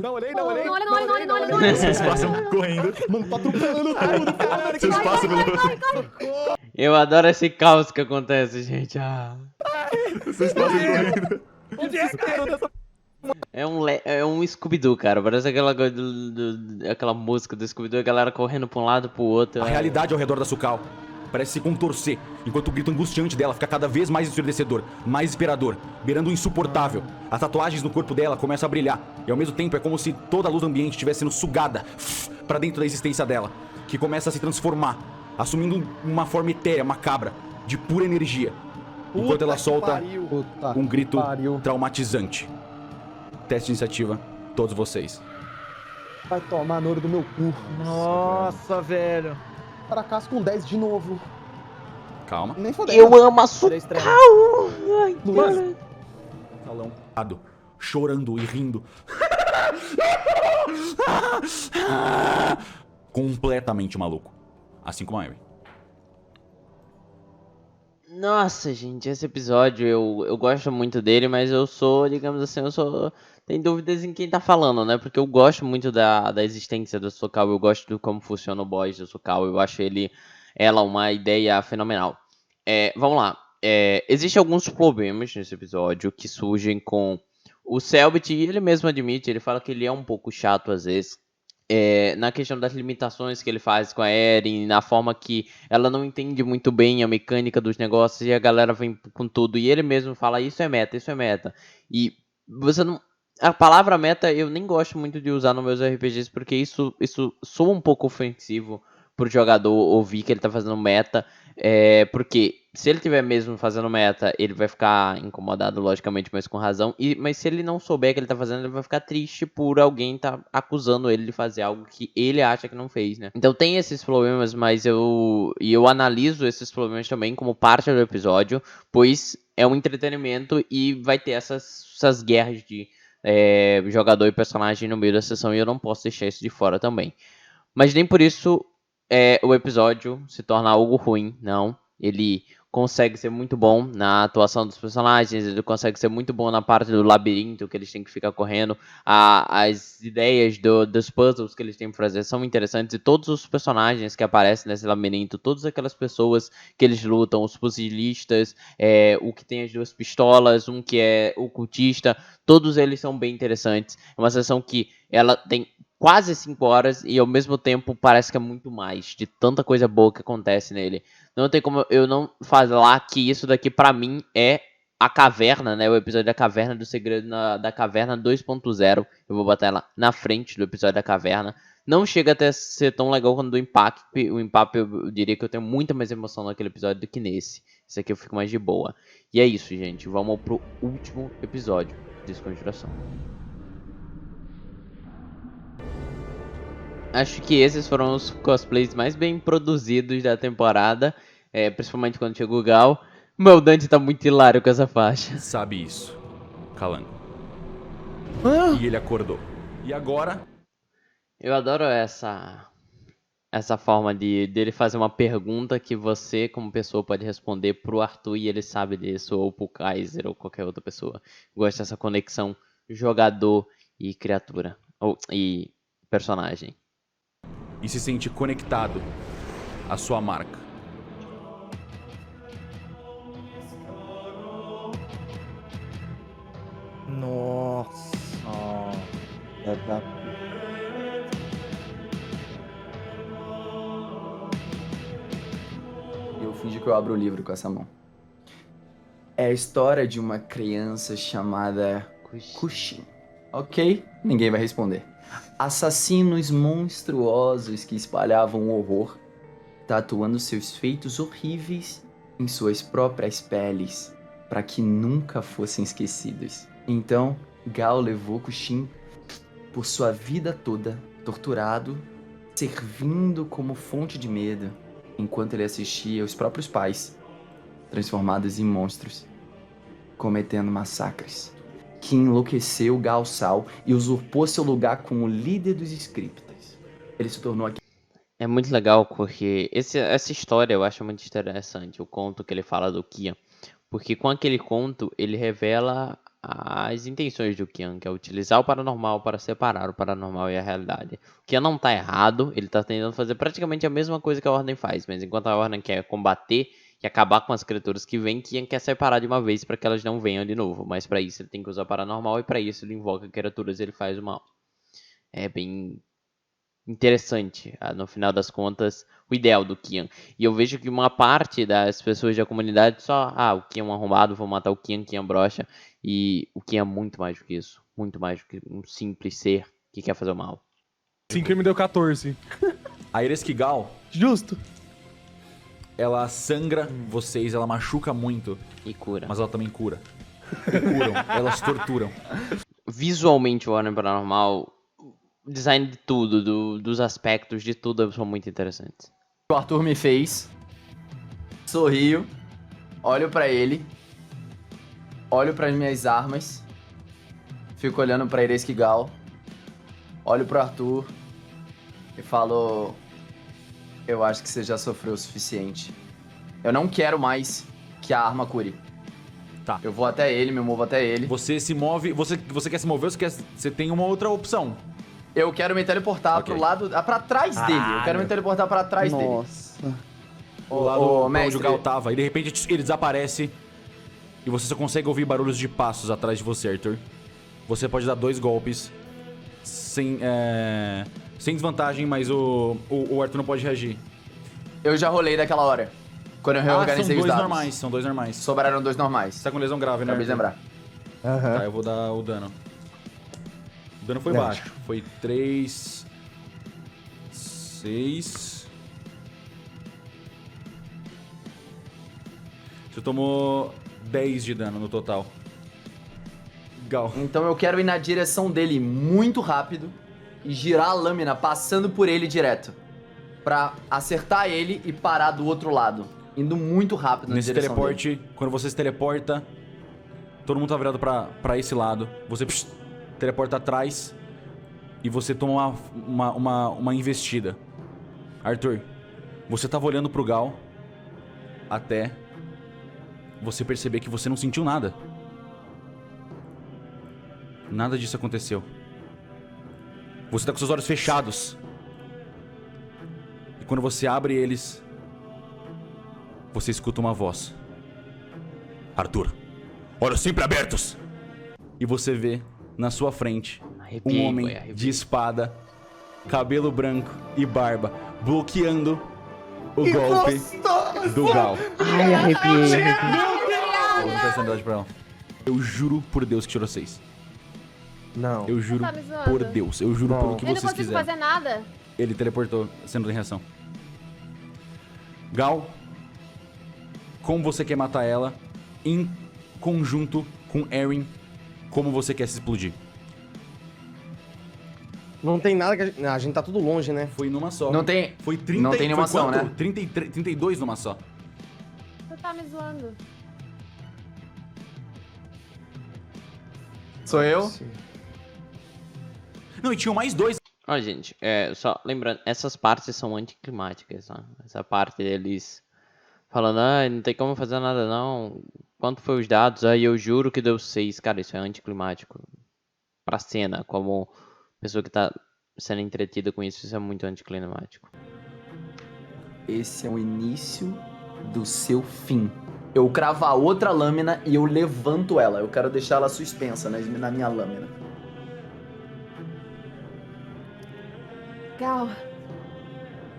Não olhei. Não olha. Vocês passam correndo. Mano, tá atropelando tudo, cara. Vocês passam pelo... Eu adoro esse caos que acontece, gente. Vocês passam correndo. É um Scooby-Doo, cara. Parece aquela coisa aquela música do Scooby-Doo, a galera correndo pra um lado pro outro. A realidade ao redor da Sukal parece se contorcer, enquanto o grito angustiante dela fica cada vez mais ensurdecedor, mais desesperador, beirando o insuportável. As tatuagens no corpo dela começam a brilhar, e ao mesmo tempo é como se toda a luz do ambiente estivesse sendo sugada pra dentro da existência dela, que começa a se transformar, assumindo uma forma etérea, macabra, de pura energia, enquanto ela solta um grito traumatizante. Teste de iniciativa, todos vocês. Vai tomar no olho do meu cu. Nossa, velho. Fracasso com 10 de novo. Calma. Nem fodendo. Eu amo a Sukal! Ai, cara. Salão, chorando e rindo. Completamente maluco. Assim como a Amy. Nossa, gente, esse episódio eu gosto muito dele, mas eu sou, digamos assim, tem dúvidas em quem tá falando, né? Porque eu gosto muito da existência da Sukal, eu gosto de como funciona o boss da Sukal, eu acho ela uma ideia fenomenal. Vamos lá. Existem alguns problemas nesse episódio que surgem com o Selbit, e ele mesmo admite, ele fala que ele é um pouco chato às vezes. Na questão das limitações que ele faz com a Eren, na forma que ela não entende muito bem a mecânica dos negócios e a galera vem com tudo. E ele mesmo fala, isso é meta. E você não... A palavra meta eu nem gosto muito de usar nos meus RPGs, porque isso soa um pouco ofensivo pro jogador ouvir que ele tá fazendo meta. Porque se ele tiver mesmo fazendo meta, ele vai ficar incomodado, logicamente, mas com razão. Mas se ele não souber que ele tá fazendo, ele vai ficar triste por alguém tá acusando ele de fazer algo que ele acha que não fez, né? Então tem esses problemas, mas eu analiso esses problemas também como parte do episódio, pois é um entretenimento e vai ter essas guerras de jogador e personagem no meio da sessão, e eu não posso deixar isso de fora também. Mas nem por isso o episódio se torna algo ruim, não. Ele consegue ser muito bom na atuação dos personagens, ele consegue ser muito bom na parte do labirinto que eles têm que ficar correndo, as ideias dos puzzles que eles têm que fazer são interessantes, e todos os personagens que aparecem nesse labirinto, todas aquelas pessoas que eles lutam, os pugilistas, o que tem as 2 pistolas, um que é o cultista, todos eles são bem interessantes. É uma sessão que ela tem quase 5 horas e ao mesmo tempo parece que é muito mais, de tanta coisa boa que acontece nele. Não tem como eu não falar que isso daqui pra mim é a caverna, né? O episódio da caverna, do segredo da caverna 2.0. Eu vou botar ela na frente do episódio da caverna. Não chega até a ser tão legal quanto o do Impact. O Impact eu diria que eu tenho muita mais emoção naquele episódio do que nesse. Esse aqui eu fico mais de boa. E é isso, gente. Vamos pro último episódio de Desconjuração. Acho que esses foram os cosplays mais bem produzidos da temporada, principalmente quando chegou o Gal. Meu Dante tá muito hilário com essa faixa. Sabe isso, Calango. E ele acordou. E agora? Eu adoro essa forma dele fazer uma pergunta que você, como pessoa, pode responder pro Arthur e ele sabe disso, ou pro Kaiser, ou qualquer outra pessoa. Gosto dessa conexão jogador e criatura, e personagem. E se sente conectado à sua marca. Nossa. Eu fingi que eu abro o livro com essa mão. É a história de uma criança chamada Kushin. Ok, ninguém vai responder. Assassinos monstruosos que espalhavam o horror, tatuando seus feitos horríveis em suas próprias peles, para que nunca fossem esquecidos. Então, Gal levou Kushin por sua vida toda, torturado, servindo como fonte de medo, enquanto ele assistia os próprios pais, transformados em monstros, cometendo massacres, que enlouqueceu Gal Sal e usurpou seu lugar como líder dos Scriptas. Ele se tornou aqui. É muito legal porque essa história eu acho muito interessante, o conto que ele fala do Kian. Porque com aquele conto ele revela as intenções do Kian, que é utilizar o paranormal para separar o paranormal e a realidade. O Kian não tá errado, ele tá tentando fazer praticamente a mesma coisa que a Ordem faz, mas enquanto a Ordem quer combater e acabar com as criaturas que vêm, Kian quer separar de uma vez para que elas não venham de novo. Mas para isso ele tem que usar paranormal e para isso ele invoca criaturas e ele faz o mal. É bem interessante, no final das contas, o ideal do Kian. E eu vejo que uma parte das pessoas da comunidade só, o Kian é um arrombado, vou matar o Kian brocha. E o Kian é muito mais do que isso. Muito mais do que um simples ser que quer fazer o mal. 5 me deu 14. A Ereskkigal, Justo. ela sangra vocês, ela machuca muito, E cura. mas ela também cura. E curam, elas torturam. Visualmente o Ordem Paranormal, o design de tudo, dos aspectos de tudo são muito interessantes. O Arthur me fez, sorrio, olho pra ele, olho pras minhas armas, fico olhando pra Ereskkigal, olho pro Arthur e falo: eu acho que você já sofreu o suficiente. Eu não quero mais que a arma cure. Tá. Eu vou até ele, me movo até ele. Você se move, você quer se mover ou você tem uma outra opção? Eu quero me teleportar Ok. pro lado, pra trás dele. Eu quero me teleportar pra trás dele. Nossa. O lado Ô, onde mestre. o Gal tava. E de repente ele desaparece. E você só consegue ouvir barulhos de passos atrás de você, Arthur. Você pode dar 2 golpes sem desvantagem, mas o Arthur não pode reagir. Eu já rolei daquela hora. Quando eu reorganizei os dados. São 2 normais. Sobraram 2 normais. Você tá com lesão grave, né? Acabei de Arthur? lembrar. Tá, eu vou dar o dano. O dano foi Médico. baixo. Foi 3... 6... Você tomou 10 de dano no total. Gal. Então eu quero ir na direção dele muito rápido e girar a lâmina passando por ele direto. Pra acertar ele e parar do outro lado. Indo muito rápido na Nesse direção dele. teleporte, quando você se teleporta, todo mundo tá virado pra esse lado. Você teleporta atrás e você toma uma investida. Arthur, você tava olhando pro Gal até você perceber que você não sentiu nada. Nada disso aconteceu. Você tá com seus olhos fechados. E quando você abre eles, você escuta uma voz. Arthur, olhos sempre abertos! E você vê na sua frente Arrepiei, um homem boy, arrepiei. de espada, cabelo branco e barba, bloqueando o golpe do Gal. Ai, arrepiei. Eu vou dar essa verdade pra ela. Eu juro por Deus que tirou 6. Não. Eu juro Tá me zoando? por Deus. Eu juro Não. pelo que Eu não vocês consigo quiserem. fazer nada. Ele teleportou, sendo sem reação. Gal, como você quer matar ela em conjunto com Erin, como você quer se explodir? Não tem nada que a gente tá tudo longe, né? Foi numa só. Não tem. Foi 30, não tem nenhuma foi ação, quanto? né? 33, 32 numa só. Você tá me zoando. Sou eu? Não, e tinham mais 2. Ó, gente, só lembrando, essas partes são anticlimáticas, tá? Essa parte deles falando, não tem como fazer nada não. Quanto foi os dados? Aí eu juro que deu 6. Cara, isso é anticlimático. Pra cena, como pessoa que tá sendo entretida com isso é muito anticlimático. Esse é o início do seu fim. Eu cravo a outra lâmina e eu levanto ela. Eu quero deixar ela suspensa na minha lâmina. Gal.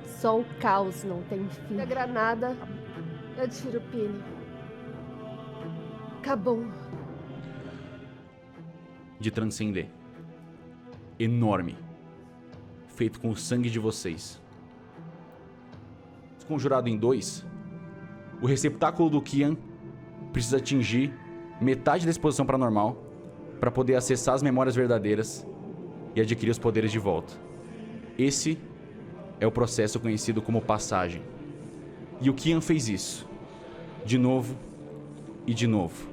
Só o caos não tem fim. A granada. Eu tiro o pino. Acabou. de transcender. Enorme. Feito com o sangue de vocês. Conjurado em 2, o receptáculo do Kian precisa atingir metade da exposição paranormal para poder acessar as memórias verdadeiras e adquirir os poderes de volta. Esse é o processo conhecido como passagem. E o Kian fez isso. De novo e de novo.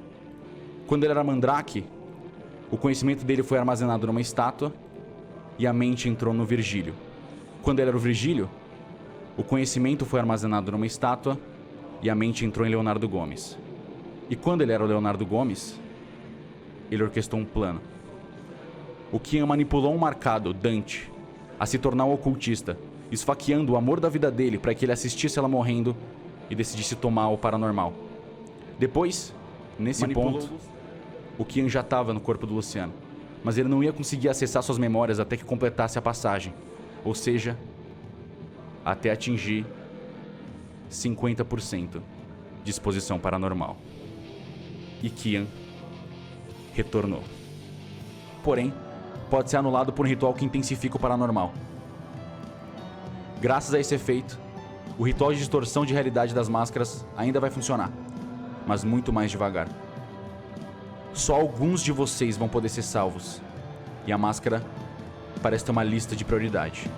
Quando ele era Mandrake, o conhecimento dele foi armazenado numa estátua e a mente entrou no Virgílio. Quando ele era o Virgílio, o conhecimento foi armazenado numa estátua e a mente entrou em Leonardo Gomes. E quando ele era o Leonardo Gomes, ele orquestrou um plano. O Kian manipulou um marcado, Dante, a se tornar um ocultista, esfaqueando o amor da vida dele para que ele assistisse ela morrendo e decidisse tomar o paranormal. Depois, nesse ponto, o Kian já estava no corpo do Luciano, mas ele não ia conseguir acessar suas memórias até que completasse a passagem, ou seja, até atingir 50% de exposição paranormal. E Kian retornou. Porém, pode ser anulado por um ritual que intensifica o paranormal. Graças a esse efeito, o ritual de distorção de realidade das máscaras ainda vai funcionar, mas muito mais devagar. Só alguns de vocês vão poder ser salvos, e a máscara parece ter uma lista de prioridade.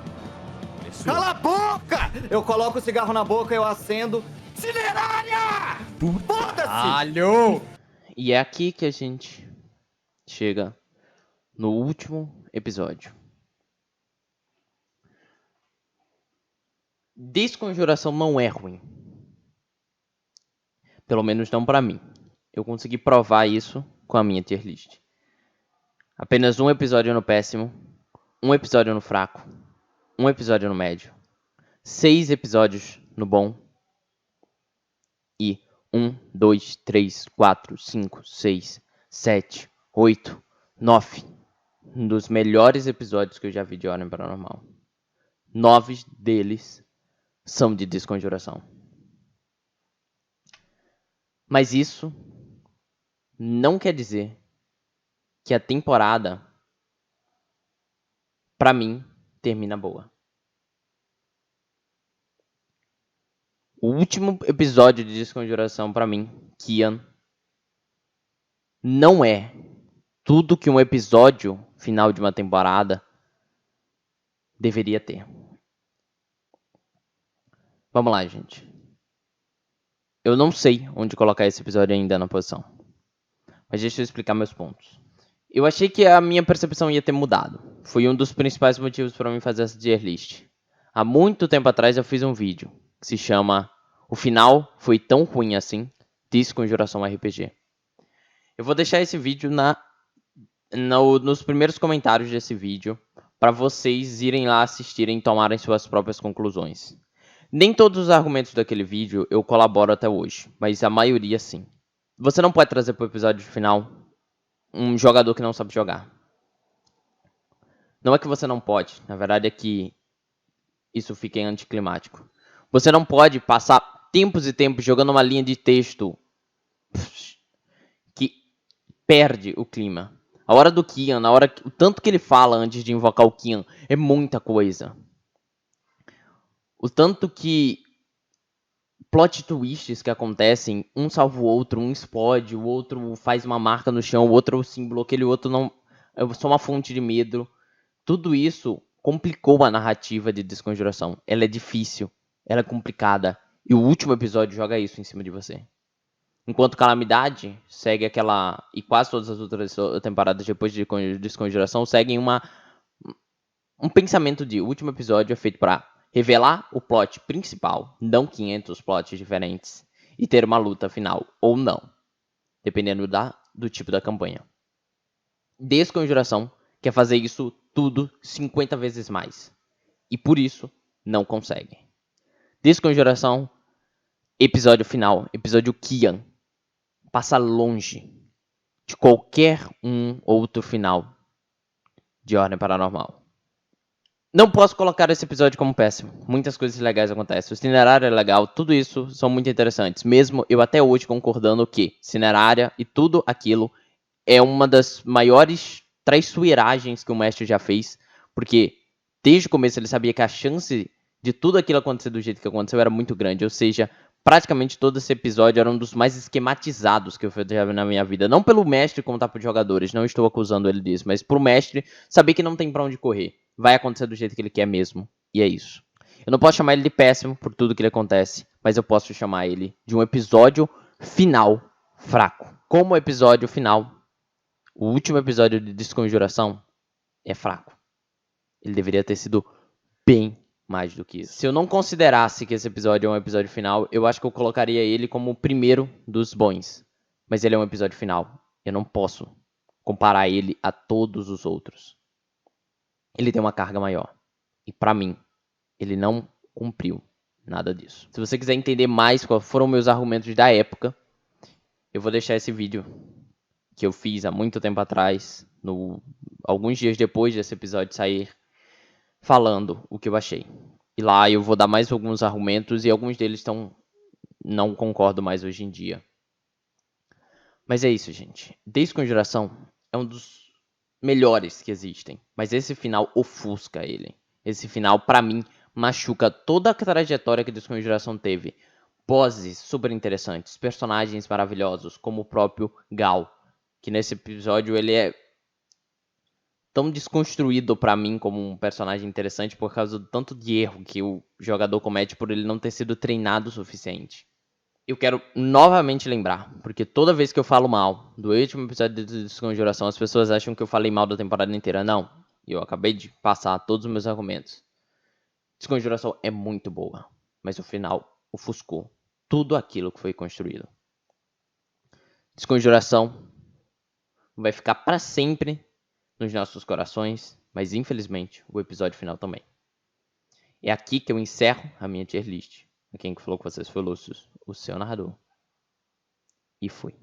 Cala a boca! Eu coloco o cigarro na boca, eu acendo. Cinerária! Foda-se! E é aqui que a gente chega no último episódio. Desconjuração não é ruim. Pelo menos não pra mim. Eu consegui provar isso com a minha tier list. Apenas um episódio no péssimo, um episódio no fraco, um episódio no médio, 6 episódios no bom e 1, 2, 3, 4, 5, 6, 7, 8, 9 dos melhores episódios que eu já vi de Ordem Paranormal. 9 deles são de desconjuração. Mas isso não quer dizer que a temporada, pra mim, termina boa. O último episódio de desconjuração, pra mim, Kian, não é tudo que um episódio final de uma temporada deveria ter. Vamos lá, gente. Eu não sei onde colocar esse episódio ainda na posição, mas deixa eu explicar meus pontos. Eu achei que a minha percepção ia ter mudado. Foi um dos principais motivos para mim fazer essa tier list. Há muito tempo atrás eu fiz um vídeo que se chama O Final Foi Tão Ruim Assim, Desconjuração RPG. Eu vou deixar esse vídeo nos primeiros comentários desse vídeo para vocês irem lá assistirem e tomarem suas próprias conclusões. Nem todos os argumentos daquele vídeo eu colaboro até hoje, mas a maioria sim. Você não pode trazer para o episódio final um jogador que não sabe jogar. Não é que você não pode, na verdade é que isso fica anticlimático. Você não pode passar tempos e tempos jogando uma linha de texto que perde o clima. A hora do Kian, o tanto que ele fala antes de invocar o Kian é muita coisa. O tanto que plot twists que acontecem, um salva o outro, um explode, o outro faz uma marca no chão, o outro símbolo, aquele outro não é só uma fonte de medo. Tudo isso complicou a narrativa de Desconjuração. Ela é difícil, ela é complicada. E o último episódio joga isso em cima de você. Enquanto Calamidade segue aquela... E quase todas as outras temporadas depois de Desconjuração seguem um pensamento de... O último episódio é feito para revelar o plot principal, não 500 plots diferentes, e ter uma luta final, ou não, dependendo do tipo da campanha. Desconjuração quer fazer isso tudo 50 vezes mais, e por isso não consegue. Desconjuração, episódio final, episódio Kian, passa longe de qualquer outro final de Ordem Paranormal. Não posso colocar esse episódio como péssimo. Muitas coisas legais acontecem. O Cinerária é legal. Tudo isso são muito interessantes. Mesmo eu até hoje concordando que Cinerária e tudo aquilo é uma das maiores traiçoeiragens que o mestre já fez, porque desde o começo ele sabia que a chance de tudo aquilo acontecer do jeito que aconteceu era muito grande, ou seja, praticamente todo esse episódio era um dos mais esquematizados que eu já vi na minha vida, não pelo mestre como tá pros jogadores, não estou acusando ele disso, mas pro mestre saber que não tem pra onde correr, vai acontecer do jeito que ele quer mesmo, e é isso. Eu não posso chamar ele de péssimo por tudo que ele acontece, mas eu posso chamar ele de um episódio final fraco. Como o episódio final, o último episódio de Desconjuração é fraco. Ele deveria ter sido bem mais do que isso. Se eu não considerasse que esse episódio é um episódio final, eu acho que eu colocaria ele como o primeiro dos bons. Mas ele é um episódio final. Eu não posso comparar ele a todos os outros. Ele tem uma carga maior. E pra mim, ele não cumpriu nada disso. Se você quiser entender mais quais foram meus argumentos da época, eu vou deixar esse vídeo que eu fiz há muito tempo atrás, alguns dias depois desse episódio sair, falando o que eu achei. E lá eu vou dar mais alguns argumentos e alguns deles não concordo mais hoje em dia. Mas é isso, gente. Desconjuração é um dos melhores que existem, mas esse final ofusca ele. Esse final, pra mim, machuca toda a trajetória que Desconjuração teve. Bosses super interessantes, personagens maravilhosos, como o próprio Gal, que nesse episódio ele é tão desconstruído pra mim como um personagem interessante por causa do tanto de erro que o jogador comete por ele não ter sido treinado o suficiente. Eu quero novamente lembrar, porque toda vez que eu falo mal do último episódio de Desconjuração, as pessoas acham que eu falei mal da temporada inteira. Não, eu acabei de passar todos os meus argumentos. Desconjuração é muito boa, mas o final ofuscou tudo aquilo que foi construído. Desconjuração vai ficar pra sempre nos nossos corações, mas infelizmente o episódio final também. É aqui que eu encerro a minha tier list. Quem falou com vocês foi o Lúcio, o seu narrador. E fui.